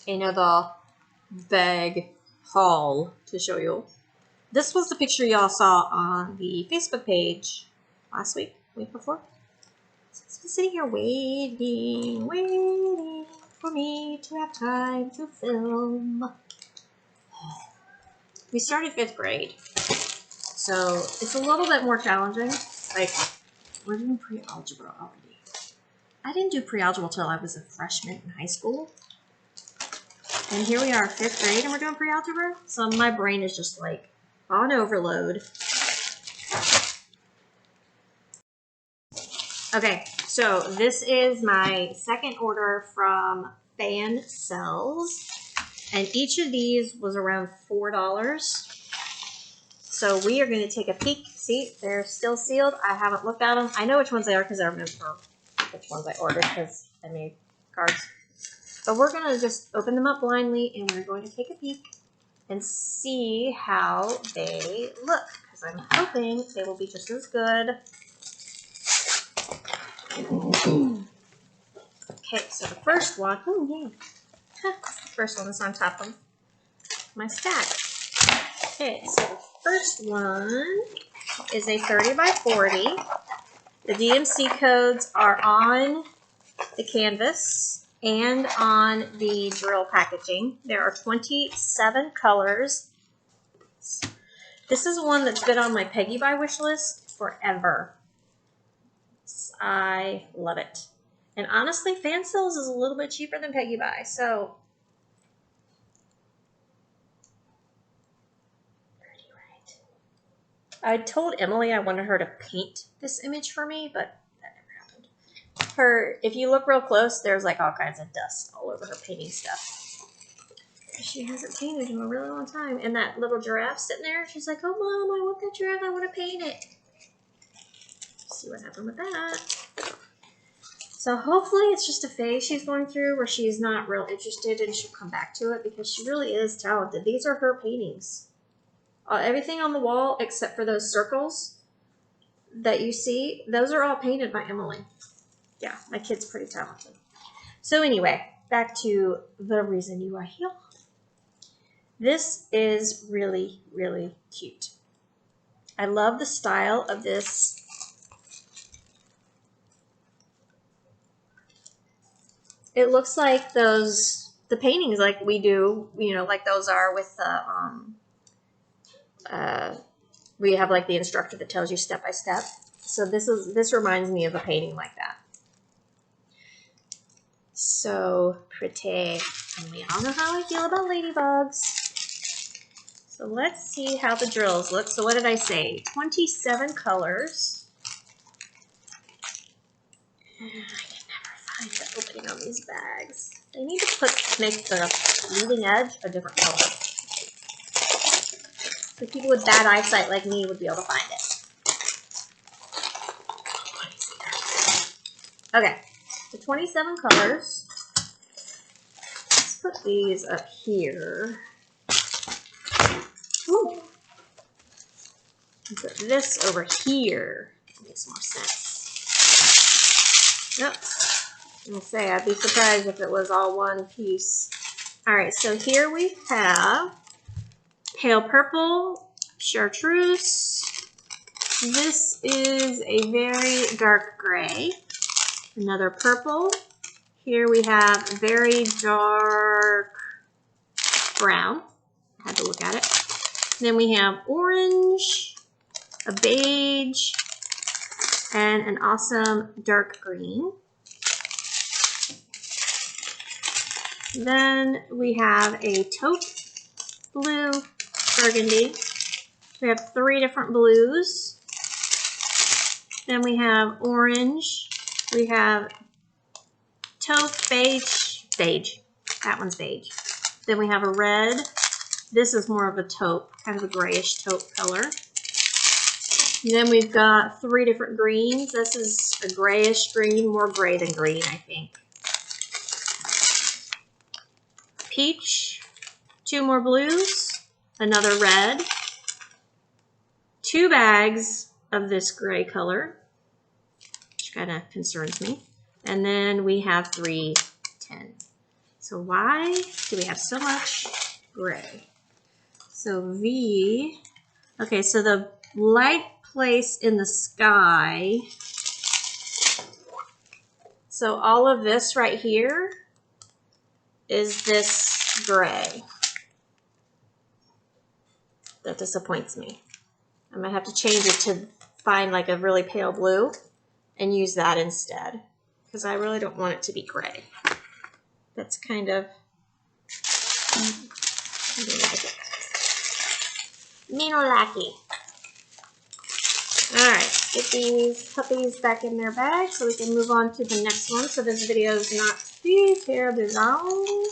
another bag haul to show you. This was the picture y'all saw on the Facebook page last week before. So I've been sitting here waiting for me to have time to film. We started 5th grade, so it's a little bit more challenging. Like, we're doing pre-algebra already. I didn't do pre-algebra till I was a freshman in high school. And here we are, 5th grade, and we're doing pre-algebra. So my brain is just like on overload. Okay, so this is my second order from Fansells. And each of these was around $4. So we are going to take a peek. See, they're still sealed. I haven't looked at them. I know which ones they are because I remember which ones I ordered because I made cards. But we're going to just open them up blindly and we're going to take a peek and see how they look. Because I'm hoping they will be just as good. Okay, so the first one, oh yeah. The first one is on top of my stack. Okay, so the first one is a 30 by 40. The DMC codes are on the canvas and on the drill packaging. There are 27 colors. This is one that's been on my Peggy Buy wish list forever. I love it. And honestly, Fansells is a little bit cheaper than Peggy Buy, so pretty right. I told Emily I wanted her to paint this image for me, but that never happened. If you look real close, there's like all kinds of dust all over her painting stuff. She hasn't painted in a really long time. And that little giraffe sitting there, she's like, "Oh, Mom, I want that giraffe. I want to paint it." See what happened with that. So hopefully it's just a phase she's going through where she's not real interested and she'll come back to it because she really is talented. These are her paintings. Everything on the wall except for those circles that you see, those are all painted by Emily. Yeah, my kid's pretty talented. So anyway, back to the reason you are here. This is really, really cute. I love the style of this. It looks like the paintings like we do, you know, like those are with the, we have like the instructor that tells you step by step. So this reminds me of a painting like that. So pretty. And we all know how I feel about ladybugs. So let's see how the drills look. So what did I say? 27 colors. I can never find the opening on these bags. They need to make the leading edge a different color. So people with bad eyesight like me would be able to find it. Okay, so 27 colors. Let's put these up here. Ooh. Put this over here. That makes more sense. Yep. I'm going to say, I'd be surprised if it was all one piece. Alright, so here we have pale purple, chartreuse. This is a very dark gray. Another purple. Here we have very dark brown. I had to look at it. Then we have orange, a beige, and an awesome dark green. Then we have a taupe blue burgundy. We have 3 different blues. Then we have orange. We have taupe, beige. That one's beige. Then we have a red. This is more of a taupe, kind of a grayish taupe color. And then we've got 3 different greens. This is a grayish green, more gray than green, I think. Peach, 2 more blues, another red, 2 bags of this gray color, which kind of concerns me. And then we have 3 10. So why do we have so much gray? So V, okay, so the light place in the sky, so all of this right here is this gray. That disappoints me. I might have to change it to find like a really pale blue and use that instead, because I really don't want it to be gray. That's kind of Minolaki. Alright, get these puppies back in their bag so we can move on to the next one so this video is not too terribly long.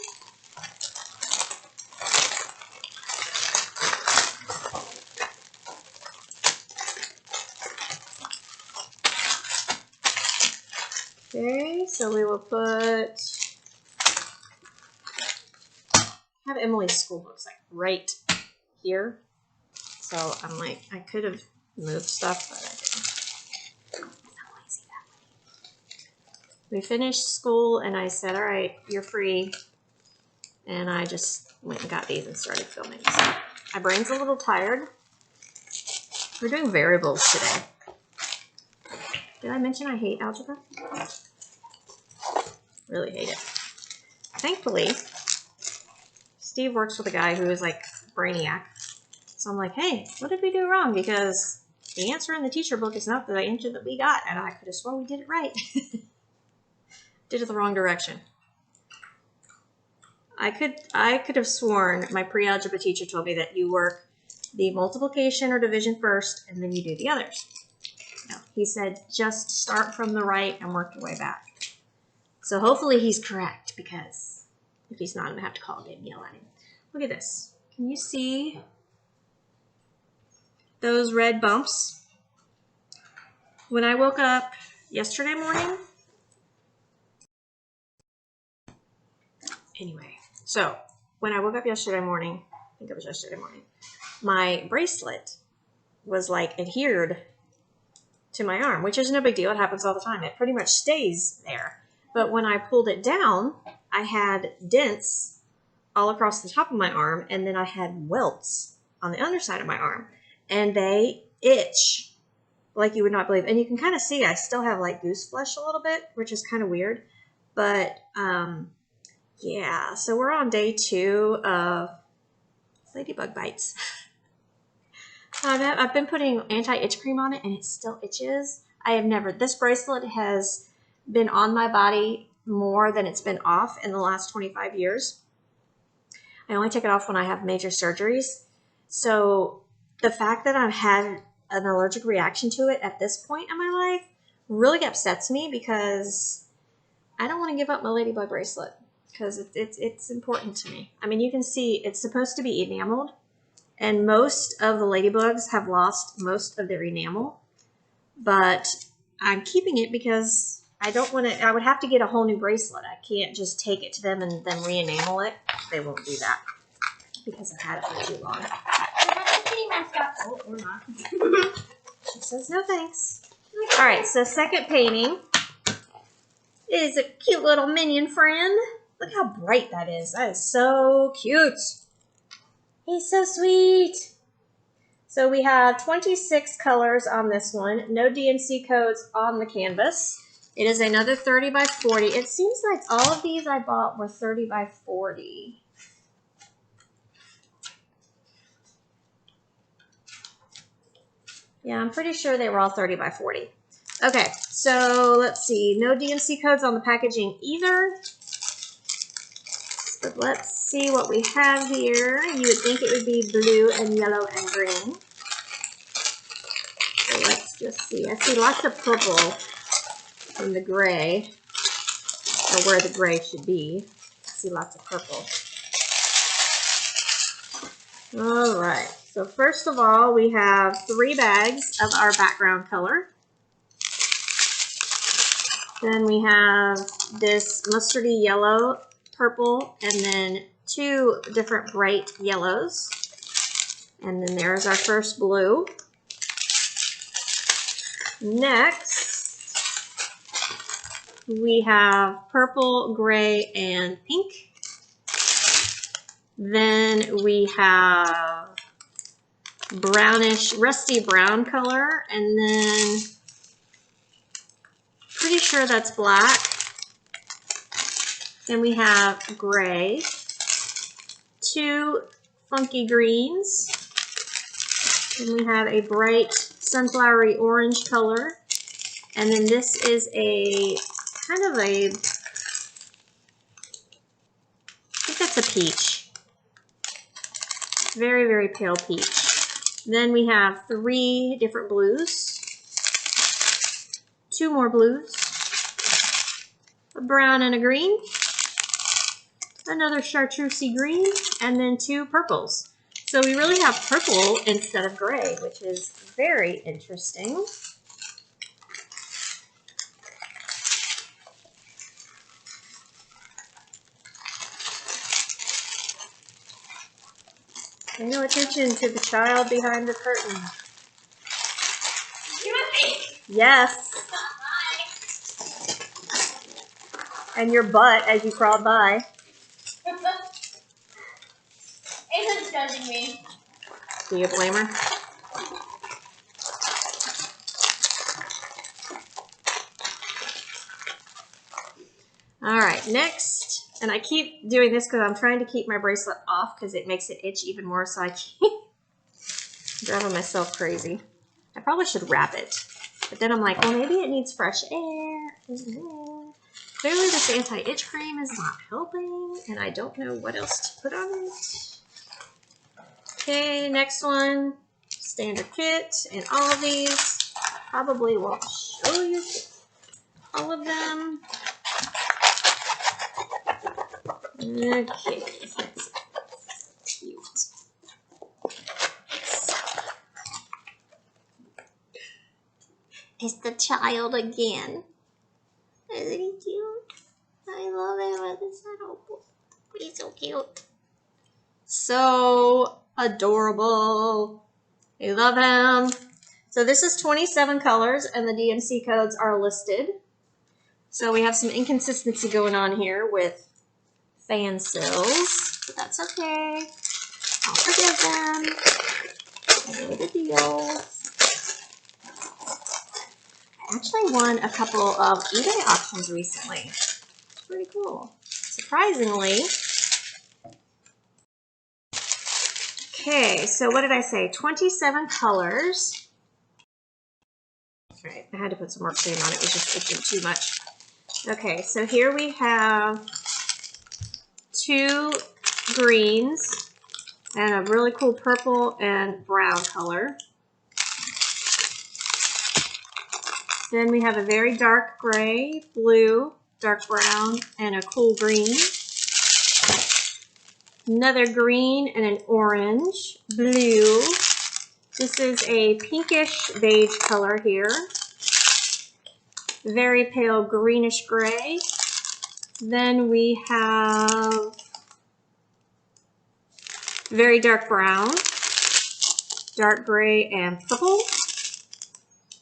Okay, so we will have Emily's school books like right here. So I'm like, I could have moved stuff, but I didn't. I'm not lazy that way. We finished school and I said, all right, you're free. And I just went and got these and started filming. So my brain's a little tired. We're doing variables today. Did I mention I hate algebra? Really hate it. Thankfully, Steve works with a guy who is like brainiac. So I'm like, hey, what did we do wrong? Because the answer in the teacher book is not the answer that we got, and I could have sworn we did it right. Did it the wrong direction. I could have sworn my pre-algebra teacher told me that you work the multiplication or division first, and then you do the others. No, he said just start from the right and work your way back. So hopefully he's correct, because if he's not, I'm going to have to call him and yell at him. Look at this. Can you see those red bumps? When I woke up yesterday morning, anyway, so when I woke up yesterday morning, I think it was yesterday morning, my bracelet was like adhered to my arm, which is no big deal. It happens all the time. It pretty much stays there. But when I pulled it down, I had dents all across the top of my arm, and then I had welts on the underside of my arm, and they itch like you would not believe. And you can kind of see I still have like goose flesh a little bit, which is kind of weird. But yeah, so we're on day 2 of ladybug bites. I've been putting anti-itch cream on it, and it still itches. This bracelet has been on my body more than it's been off in the last 25 years. I only take it off when I have major surgeries. So the fact that I've had an allergic reaction to it at this point in my life really upsets me, because I don't want to give up my ladybug bracelet, because it's important to me. I mean, you can see it's supposed to be enameled, and most of the ladybugs have lost most of their enamel, but I'm keeping it because I don't want to. I would have to get a whole new bracelet. I can't just take it to them and then re-enamel it. They won't do that because I've had it for too long. Kitty mascot. Oh, or not. She says no thanks. All right, so second painting is a cute little minion friend. Look how bright that is. That is so cute. He's so sweet. So we have 26 colors on this one. No DNC codes on the canvas. It is another 30 by 40. It seems like all of these I bought were 30 by 40. Yeah, I'm pretty sure they were all 30 by 40. Okay, so let's see. No DNC codes on the packaging either. But let's see what we have here. You would think it would be blue and yellow and green. So let's just see. I see lots of purple in the gray, or where the gray should be. I see lots of purple. All right. So first of all, we have 3 bags of our background color. Then we have this mustardy yellow, purple, and then 2 different bright yellows. And then there's our first blue. Next, we have purple, gray, and pink. Then we have brownish, rusty brown color, and then pretty sure that's black. Then we have gray, 2 funky greens. Then we have a bright sunflowery orange color. And then this is a kind of a, I think that's a peach. Very, very pale peach. Then we have 3 different blues, 2 more blues, a brown and a green, another chartreusey green, and then 2 purples. So we really have purple instead of gray, which is very interesting. Pay no attention to the child behind the curtain. You with me? Yes. And your butt as you crawled by. Aiden's judging me. Do you blame her? All right, next, and I keep doing this because I'm trying to keep my bracelet off because it makes it itch even more, so I keep driving myself crazy. I probably should wrap it, but then I'm like, well, maybe it needs fresh air. Clearly this anti-itch cream is not helping, and I don't know what else to put on it. Okay, next one, standard kit, and all of these probably won't show you all of them. Okay, that's cute. It's the child again. Isn't he cute? I love him with his little boy. He's so cute. So adorable. I love him. So this is 27 colors, and the DMC codes are listed. So we have some inconsistency going on here with Fansells, but that's okay. I'll forgive them. I know the deal. I actually won a couple of eBay auctions recently. It's pretty cool. Surprisingly. Okay, so what did I say? 27 colors. All right, I had to put some more cream on it. It was just itching too much. Okay, so here we have 2 greens and a really cool purple and brown color. Then we have a very dark gray, blue, dark brown, and a cool green. Another green and an orange, blue. This is a pinkish beige color here. Very pale greenish gray. Then we have very dark brown, dark gray and purple,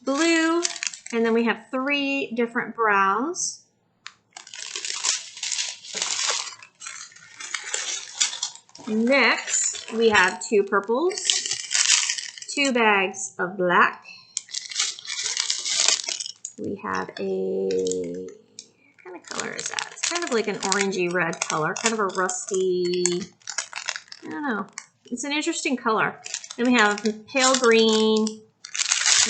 blue, and then we have 3 different browns. Next, we have 2 purples, 2 bags of black. We have a, what kind of color is that? It's kind of like an orangey red color, kind of a rusty, I don't know. It's an interesting color. Then we have pale green.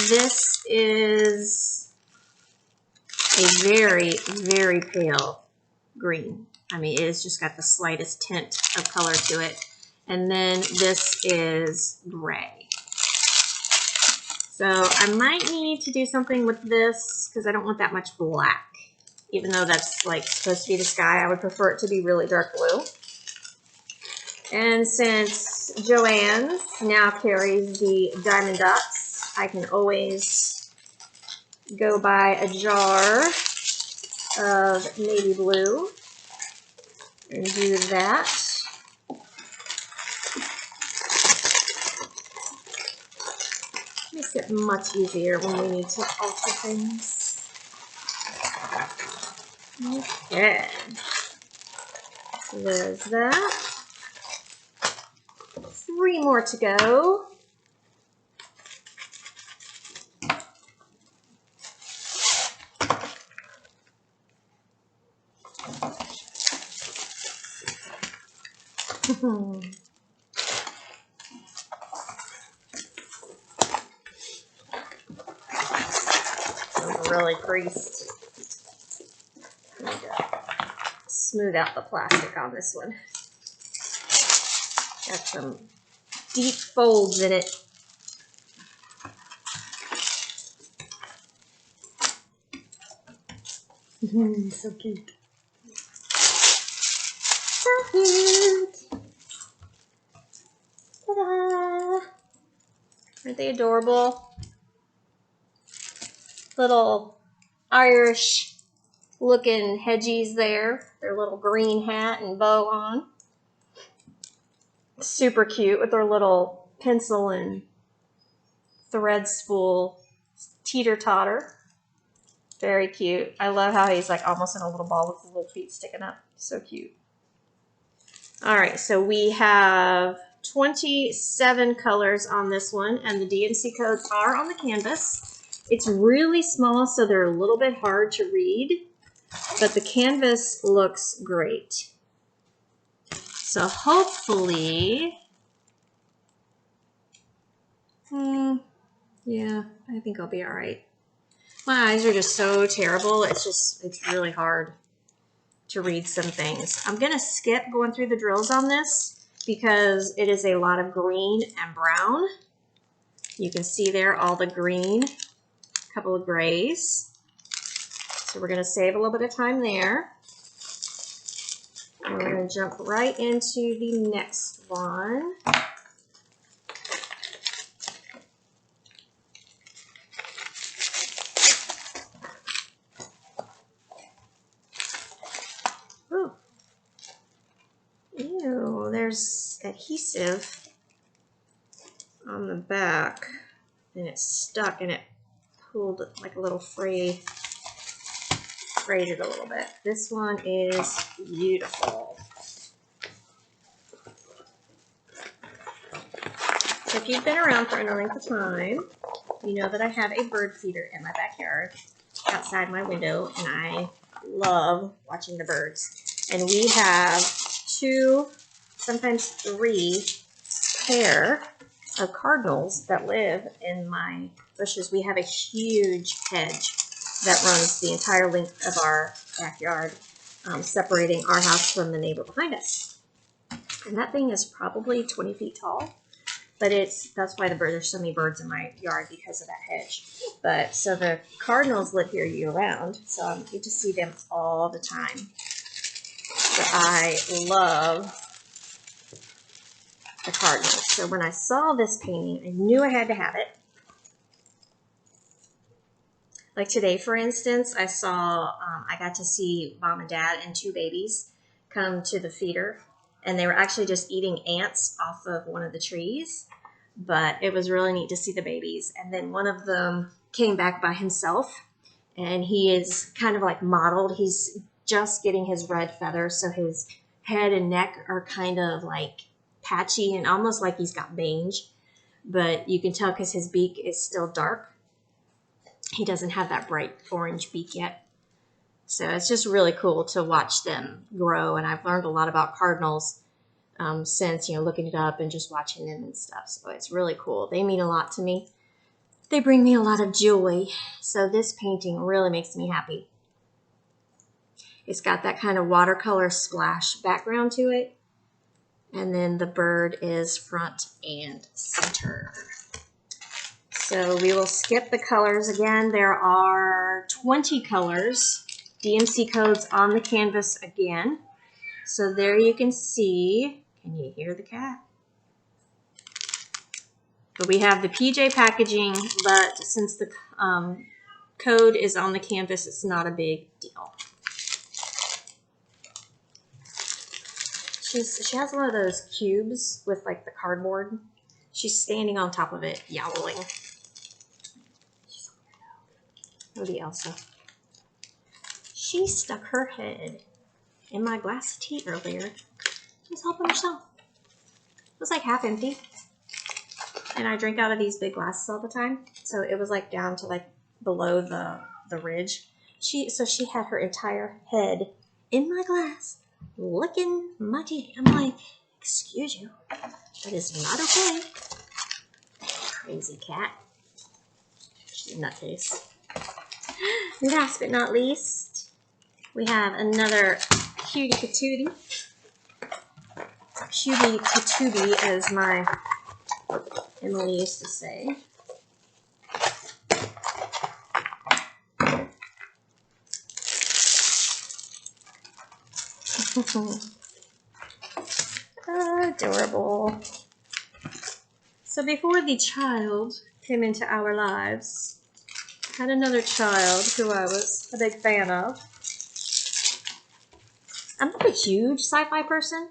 This is a very, very pale green. I mean, it has just got the slightest tint of color to it. And then this is gray. So I might need to do something with this because I don't want that much black. Even though that's like supposed to be the sky, I would prefer it to be really dark blue. And since Joann's now carries the diamond dots, I can always go buy a jar of navy blue and do that. Makes it much easier when we need to alter things. Okay. So there's that. 3 more to go. Really creased. Smooth out the plastic on this one. Got some deep folds in it. So cute. So cute. Ta-da! Aren't they adorable? Little Irish looking hedgies there. Their little green hat and bow on. Super cute with their little pencil and thread spool teeter-totter. Very cute. I love how he's like almost in a little ball with his little feet sticking up. So cute. All right, so we have 27 colors on this one, and the DMC codes are on the canvas. It's really small, so they're a little bit hard to read, but the canvas looks great. So hopefully, yeah, I think I'll be all right. My eyes are just so terrible. It's really hard to read some things. I'm going to skip going through the drills on this because it is a lot of green and brown. You can see there all the green, a couple of grays. So we're going to save a little bit of time there. And we're going to jump right into the next one. Ooh. Ew, there's adhesive on the back and it's stuck and it pulled like a little frayed it a little bit. This one is beautiful. So if you've been around for any length of time, you know that I have a bird feeder in my backyard outside my window, and I love watching the birds. And we have 2, sometimes 3 pair of cardinals that live in my bushes. We have a huge hedge that runs the entire length of our backyard, separating our house from the neighbor behind us. And that thing is probably 20 feet tall, but that's why there's so many birds in my yard, because of that hedge. But so the cardinals live here year round, so I get to see them all the time. But I love the cardinals. So when I saw this painting, I knew I had to have it. Like today, for instance, I got to see mom and dad and 2 babies come to the feeder, and they were actually just eating ants off of one of the trees, but it was really neat to see the babies. And then one of them came back by himself, and he is kind of like mottled. He's just getting his red feathers, so his head and neck are kind of like patchy and almost like he's got mange, but you can tell because his beak is still dark. He doesn't have that bright orange beak yet. So it's just really cool to watch them grow. And I've learned a lot about cardinals since, looking it up and just watching them and stuff. So it's really cool. They mean a lot to me. They bring me a lot of joy. So this painting really makes me happy. It's got that kind of watercolor splash background to it. And then the bird is front and center. So we will skip the colors again. There are 20 colors, DMC codes on the canvas again. So there you can see, can you hear the cat? But we have the PJ packaging, but since the code is on the canvas, it's not a big deal. She has one of those cubes with like the cardboard. She's standing on top of it, yowling. Oh, the Elsa. She stuck her head in my glass of tea earlier. She was helping herself. It was like half empty. And I drink out of these big glasses all the time. So it was like down to like below the ridge. So she had her entire head in my glass, licking my tea. I'm like, excuse you, that is not okay. Crazy cat. She's a nutcase. Last but not least, we have another cutie patootie. Cutie patootie, as my Emily used to say. Adorable. So before the child came into our lives, I had another child who I was a big fan of. I'm not a huge sci-fi person,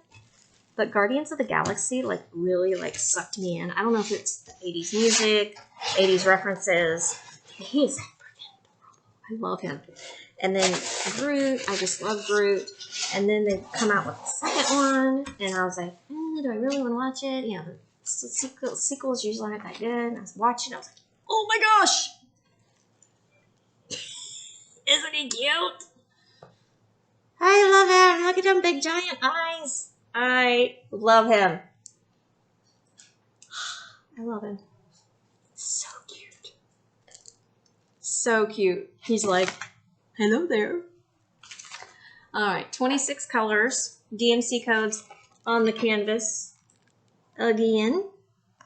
but Guardians of the Galaxy like really like sucked me in. I don't know if it's the 80s music, 80s references. He is freaking adorable. I love him. And then Groot, I just love Groot. And then they come out with the second one, and I was like, do I really want to watch it? You know, the sequels usually aren't that good. And I was watching, I was like, oh my gosh! Isn't he cute? I love him. Look at them big giant eyes. I love him. I love him. So cute. So cute. He's like, hello there. All right, 26 colors, DMC codes on the canvas again.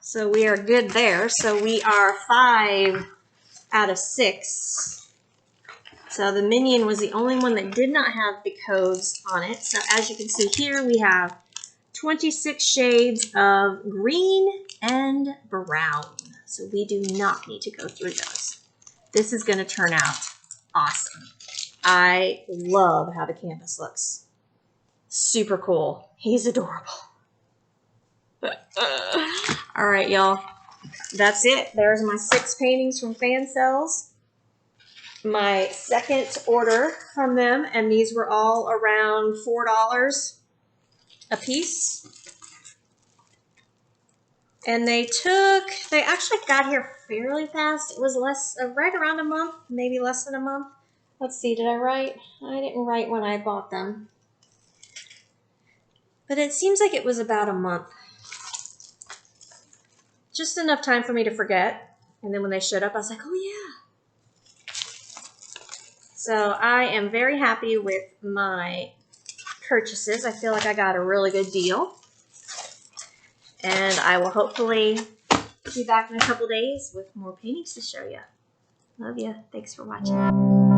So we are good there. So we are 5 out of 6. So the Minion was the only one that did not have the codes on it. So as you can see here, we have 26 shades of green and brown. So we do not need to go through those. This is going to turn out awesome. I love how the canvas looks. Super cool. He's adorable. All right, y'all. That's it. There's my 6 paintings from Fansells. My second order from them, and these were all around $4 a piece. And they actually got here fairly fast. It was right around a month, maybe less than a month. Let's see, did I write? I didn't write when I bought them. But it seems like it was about a month. Just enough time for me to forget. And then when they showed up, I was like, oh yeah. So I am very happy with my purchases. I feel like I got a really good deal. And I will hopefully be back in a couple days with more paintings to show you. Love you. Thanks for watching.